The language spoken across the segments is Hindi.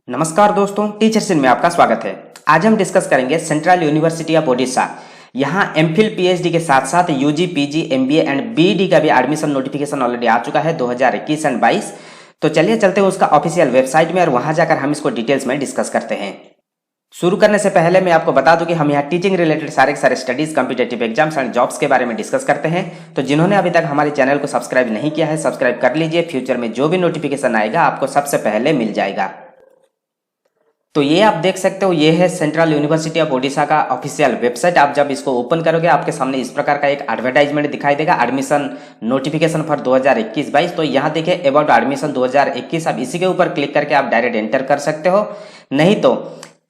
नमस्कार दोस्तों, टीचर्स इन में आपका स्वागत है। आज हम डिस्कस करेंगे सेंट्रल यूनिवर्सिटी ऑफ ओडिशा। यहाँ एमफिल पीएचडी के साथ साथ UG, PG, MBA and BEd का भी एडमिशन नोटिफिकेशन ऑलरेडी आ चुका है 2021 एंड 22। तो चलिए चलते हैं उसका ऑफिशियल वेबसाइट में और वहां जाकर हम इसको डिटेल्स में डिस्कस करते हैं। शुरू करने से पहले मैं आपको बता दूं कि हम यहाँ टीचिंग रिलेटेड सारे के सारे studies, competitive exams and jobs के बारे में डिस्कस करते हैं। तो जिन्होंने अभी तक हमारे चैनल को सब्सक्राइब नहीं किया है, सब्सक्राइब कर लीजिए। फ्यूचर में जो भी नोटिफिकेशन आएगा आपको सबसे पहले मिल जाएगा। तो ये आप देख सकते हो, ये है सेंट्रल यूनिवर्सिटी ऑफ ओडिशा का ऑफिशियल वेबसाइट। आप जब इसको ओपन करोगे आपके सामने इस प्रकार का एक एडवर्टाइजमेंट दिखाई देगा, एडमिशन नोटिफिकेशन फॉर 2021-22। तो यहाँ देखिए अबाउट एडमिशन 2021, आप इसी के ऊपर क्लिक करके आप डायरेक्ट एंटर कर सकते हो। नहीं तो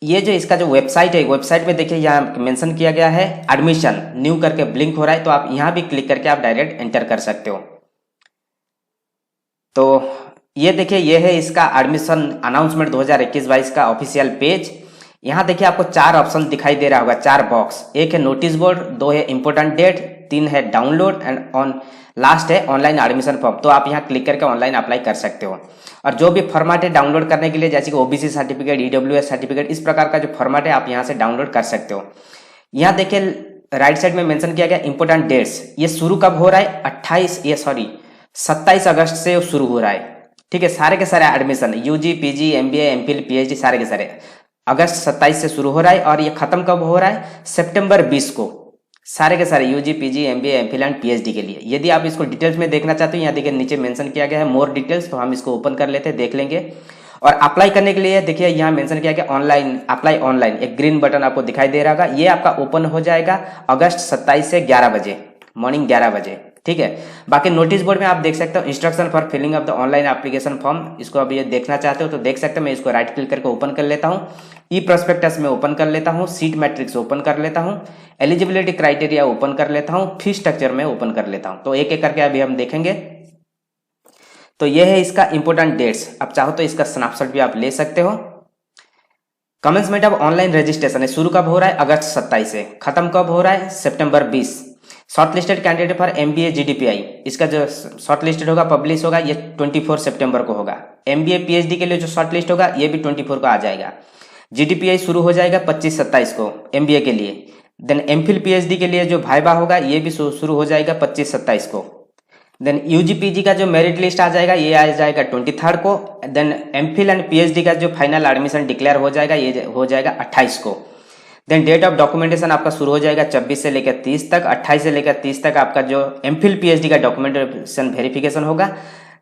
ये जो इसका जो वेबसाइट है, वेबसाइट में देखिए यहाँ मेंशन किया गया है एडमिशन न्यू करके ब्लिंक हो रहा है, तो आप यहाँ भी क्लिक करके आप डायरेक्ट एंटर कर सकते हो। तो ये देखिए, ये है इसका एडमिशन अनाउंसमेंट 2021-22 का ऑफिशियल पेज। यहाँ देखिए आपको चार ऑप्शन दिखाई दे रहा होगा, चार बॉक्स। एक है नोटिस बोर्ड, दो है इंपोर्टेंट डेट, तीन है डाउनलोड एंड ऑन लास्ट है ऑनलाइन एडमिशन फॉर्म। तो आप यहाँ क्लिक करके ऑनलाइन अप्लाई कर सकते हो। और जो भी फॉर्मेट है डाउनलोड करने के लिए, जैसे कि ओबीसी सर्टिफिकेट, ईडब्ल्यूएस सर्टिफिकेट, इस प्रकार का जो फॉर्मेट है आप यहाँ से डाउनलोड कर सकते हो। यहाँ देखिए राइट साइड में मेंशन किया गया इंपोर्टेंट डेट्स। ये शुरू कब हो रहा है? 27 अगस्त से शुरू हो रहा है। ठीक है, सारे के सारे admission UG, PG, MBA, MPhil, PhD सारे के सारे अगस्त 27 से शुरू हो रहा है। और ये खत्म कब हो रहा है? सितंबर 20 को। सारे के सारे UG, PG, MBA, MPhil and PhD के लिए। यदि आप इसको डिटेल्स में देखना चाहते हो, यहाँ देखिए नीचे मेंशन किया गया है मोर डिटेल्स। तो हम इसको ओपन कर लेते हैं, देख लेंगे। और अप्लाई करने के लिए देखिए यहाँ मेंशन किया गया ऑनलाइन, अप्लाई ऑनलाइन, एक ग्रीन बटन आपको दिखाई दे रहा होगा। ये आपका ओपन हो जाएगा अगस्त 27 से 11 बजे, मॉर्निंग 11 बजे। ठीक है, बाकी नोटिस बोर्ड में आप देख सकते हो instruction for filling of the online application form. इसको अब ये देखना चाहते हो तो देख सकते हो। मैं इसको राइट क्लिक करके ओपन कर लेता हूँ। ई प्रोस्पेक्टस में ओपन कर लेता हूँ, सीट मैट्रिक्स ओपन कर लेता हूँ, एलिजिबिलिटी क्राइटेरिया ओपन कर लेता हूँ, फी स्ट्रक्चर में ओपन कर लेता हूँ। तो एक एक करके अभी हम देखेंगे। तो ये है इसका इंपोर्टेंट डेट्स। आप चाहो तो इसका स्नैपशॉट भी आप ले सकते हो। कमेंसमेंट ऑफ ऑनलाइन रजिस्ट्रेशन है, शुरू कब हो रहा है? अगस्त 27 से। खत्म कब हो रहा है? सितंबर 20। Short listed candidate for MBA GDPI, इसका जो शॉर्ट लिस्टेड होगा, पब्लिश होगा, ये 24 सितंबर को होगा। एमबीए पीएचडी के लिए जो शॉर्ट लिस्ट होगा ये भी 24 को आ जाएगा। जीडीपीआई शुरू हो जाएगा 25-27 को एमबीए के लिए। देन एमफिल पीएचडी के लिए जो भाइबा होगा ये भी शुरू हो जाएगा 25-27 को। देन यूजी पीजी का जो मेरिट लिस्ट आ जाएगा ये आ जाएगा 23 को। देन एमफिल एंड पीएचडी का जो फाइनल एडमिशन डिक्लेयर हो जाएगा ये हो जाएगा 28 को। देन डेट ऑफ डॉक्यूमेंटेशन आपका शुरू हो जाएगा 24 से लेकर 30 तक। 28 से लेकर 30 तक आपका जो एमफिल पीएचडी का डॉक्यूमेंटेशन वेरिफिकेशन होगा।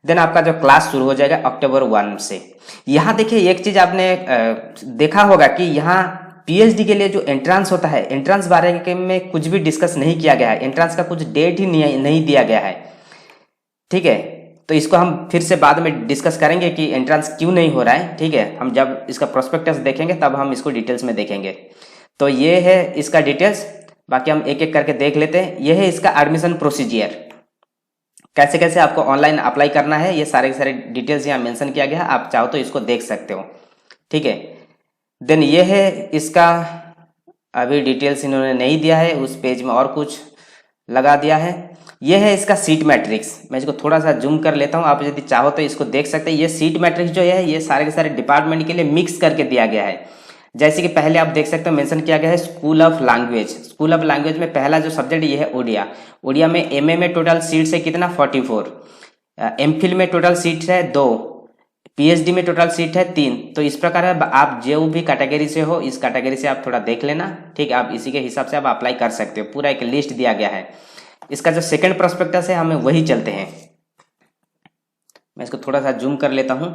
देन आपका जो क्लास शुरू हो जाएगा अक्टूबर 1 से। यहाँ देखिए एक चीज आपने देखा होगा कि यहाँ पीएचडी के लिए जो एंट्रांस होता है, एंट्रांस बारे में कुछ भी डिस्कस नहीं किया गया है। एंट्रांस का कुछ डेट ही नहीं दिया गया है। ठीक है, तो इसको हम फिर से बाद में डिस्कस करेंगे कि एंट्रांस क्यों नहीं हो रहा है। ठीक है, हम जब इसका प्रोस्पेक्टस देखेंगे तब हम इसको डिटेल्स में देखेंगे। तो ये है इसका डिटेल्स, बाकी हम एक एक करके देख लेते हैं। ये है इसका एडमिशन प्रोसीजर, कैसे कैसे आपको ऑनलाइन अप्लाई करना है, ये सारे के सारे डिटेल्स यहाँ मेंशन किया गया है। आप चाहो तो इसको देख सकते हो। ठीक है, देन ये है इसका, अभी डिटेल्स इन्होंने नहीं दिया है, उस पेज में और कुछ लगा दिया है। ये है इसका सीट मैट्रिक्स। मैं इसको थोड़ा सा जूम कर लेता हूँ, आप यदि चाहो तो इसको देख सकते हैं। ये सीट मैट्रिक्स जो है ये सारे के सारे डिपार्टमेंट के लिए मिक्स करके दिया गया है। जैसे कि पहले आप देख सकते हो मेंशन किया गया है school of language. School of language में पहला जो सब्जेक्ट ये है ओडिया। ओडिया में एमए में टोटल सीट्स है कितना? 44। एमफिल में टोटल सीट्स है 2। पीएचडी में टोटल सीट है 3। तो इस प्रकार है, आप जो भी कैटेगरी से हो इस कैटेगरी से आप थोड़ा देख लेना। ठीक है, आप इसी के हिसाब से आप अप्लाई कर सकते हो। पूरा एक लिस्ट दिया गया है। इसका जो सेकंड प्रोस्पेक्टस है हमें वही चलते हैं। मैं इसको थोड़ा सा जूम कर लेता हूं।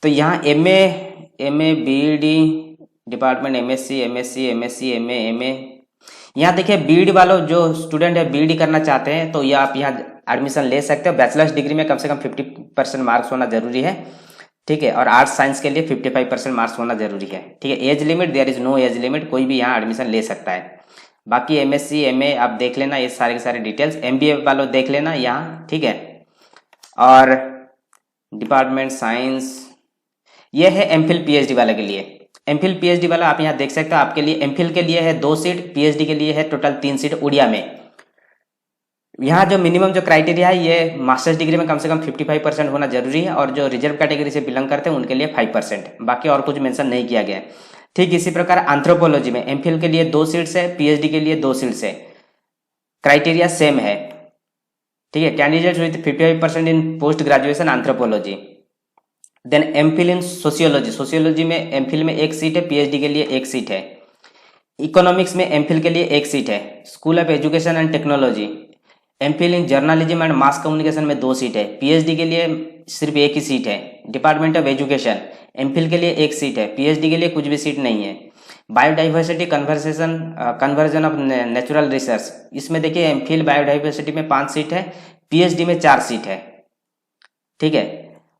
तो यहाँ MA B.Ed department, MSc, MA, MA. यहाँ देखिए बीईडी वालों जो स्टूडेंट है बीईडी करना चाहते हैं तो ये आप यहाँ एडमिशन ले सकते हो। बैचलर्स डिग्री में कम से कम 50% मार्क्स होना जरूरी है। ठीक है, और आर्ट्स साइंस के लिए 55% मार्क्स होना जरूरी है। ठीक है, age limit, there is no age limit, कोई भी यहाँ एडमिशन ले सकता है। बाकी एमएससी, एमए आप देख लेना, ये सारे के सारे डिटेल्स। एमबीए वालों देख लेना यहाँ। ठीक है, और डिपार्टमेंट साइंस, ये है एमफिल पीएचडी वाले के लिए। एमफिल पीएचडी वाला आप यहाँ देख सकते हो। आपके लिए एमफिल के लिए है 2 सीट, पीएचडी के लिए है टोटल 3 सीट उड़िया में। यहाँ जो मिनिमम जो क्राइटेरिया है ये मास्टर्स डिग्री में कम से कम 55% होना जरूरी है, और जो रिजर्व कैटेगरी से बिलोंग करते हैं उनके लिए 5%, बाकी और कुछ मेंशन नहीं किया गया है। ठीक इसी प्रकार एंथ्रोपोलॉजी में एमफिल के लिए 2 सीट्स है, पीएचडी के लिए 2 सीट्स है, क्राइटेरिया सेम है। ठीक है, candidates with 55% in post graduation anthropology. Then MPhil in sociology, sociology में एमफिल में 1 सीट है, पीएचडी के लिए 1 सीट है। इकोनॉमिक्स में एमफिल के लिए 1 सीट है। School of education and technology MPhil in journalism and mass communication में 2 सीट है, पीएचडी के लिए सिर्फ 1 ही सीट है। डिपार्टमेंट ऑफ एजुकेशन एमफिल के लिए 1 सीट है, पीएचडी के लिए कुछ भी सीट नहीं है। Biodiversity conversion of natural research, इसमें देखिए एमफिल बायोडाइवर्सिटी में 5 सीट है, पीएचडी में 4 सीट है। ठीक है,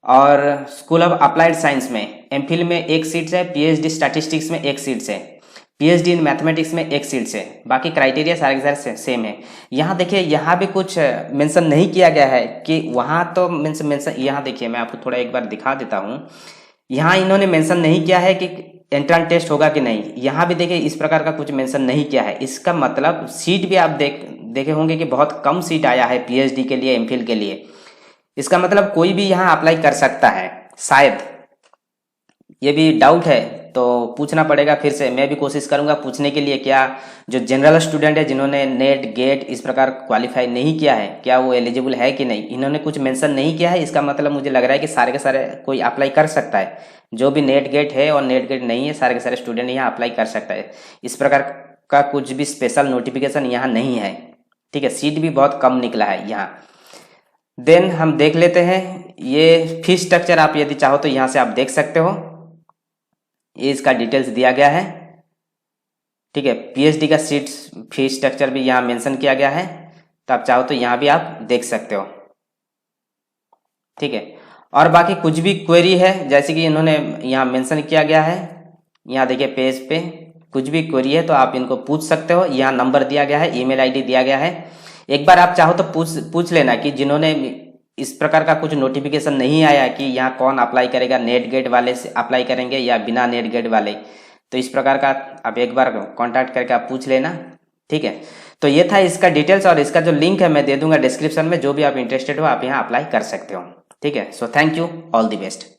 और स्कूल ऑफ अप्लाइड साइंस में एमफिल में 1 सीट है, पीएचडी स्टैटिस्टिक्स में 1 सीट है, पीएचडी इन मैथमेटिक्स में 1 सीट है। बाकी क्राइटेरिया सारे के सारे सेम है। यहाँ देखिए, यहाँ भी कुछ मेंशन नहीं किया गया है कि वहाँ तो मेंशन यहाँ देखिए, मैं आपको थोड़ा एक बार दिखा देता हूँ। यहाँ इन्होंने मेंशन नहीं किया है कि एंट्रेंस टेस्ट होगा कि नहीं। यहाँ भी देखिए इस प्रकार का कुछ मेंशन नहीं किया है। इसका मतलब सीट भी आप देखे होंगे कि बहुत कम सीट आया है पीएचडी के लिए, एमफिल के लिए। इसका मतलब कोई भी यहाँ अप्लाई कर सकता है शायद, ये भी डाउट है तो पूछना पड़ेगा फिर से। मैं भी कोशिश करूंगा पूछने के लिए, क्या जो जनरल स्टूडेंट है जिन्होंने नेट गेट इस प्रकार क्वालिफाई नहीं किया है, क्या वो एलिजिबल है कि नहीं। इन्होंने कुछ मेंशन नहीं किया है, इसका मतलब मुझे लग रहा है कि सारे के सारे कोई अप्लाई कर सकता है। जो भी नेट गेट है और नेट गेट नहीं है, सारे के सारे स्टूडेंट यहाँ अप्लाई कर सकता है। इस प्रकार का कुछ भी स्पेशल नोटिफिकेशन यहाँ नहीं है। ठीक है, सीट भी बहुत कम निकला है यहाँ। देन हम देख लेते हैं ये फीस स्ट्रक्चर, आप यदि चाहो तो यहाँ से आप देख सकते हो, ये इसका डिटेल्स दिया गया है। ठीक है, पीएचडी का सीट फीस स्ट्रक्चर भी यहाँ मेंशन किया गया है, तो आप चाहो तो यहाँ भी आप देख सकते हो। ठीक है, और बाकी कुछ भी क्वेरी है जैसे कि इन्होंने यहाँ मेंशन किया गया है, यहाँ देखिए पेज पे कुछ भी क्वेरी है तो आप इनको पूछ सकते हो। यहाँ नंबर दिया गया है, ईमेल आईडी दिया गया है। एक बार आप चाहो तो पूछ लेना कि जिन्होंने इस प्रकार का कुछ नोटिफिकेशन नहीं आया कि यहाँ कौन अप्लाई करेगा, नेट गेट वाले से अप्लाई करेंगे या बिना नेट गेट वाले, तो इस प्रकार का आप एक बार कांटेक्ट करके आप पूछ लेना। ठीक है, तो ये था इसका डिटेल्स, और इसका जो लिंक है मैं दे दूंगा डिस्क्रिप्शन में। जो भी आप इंटरेस्टेड हो आप यहाँ अप्लाई कर सकते हो। ठीक है, so thank you, all the best.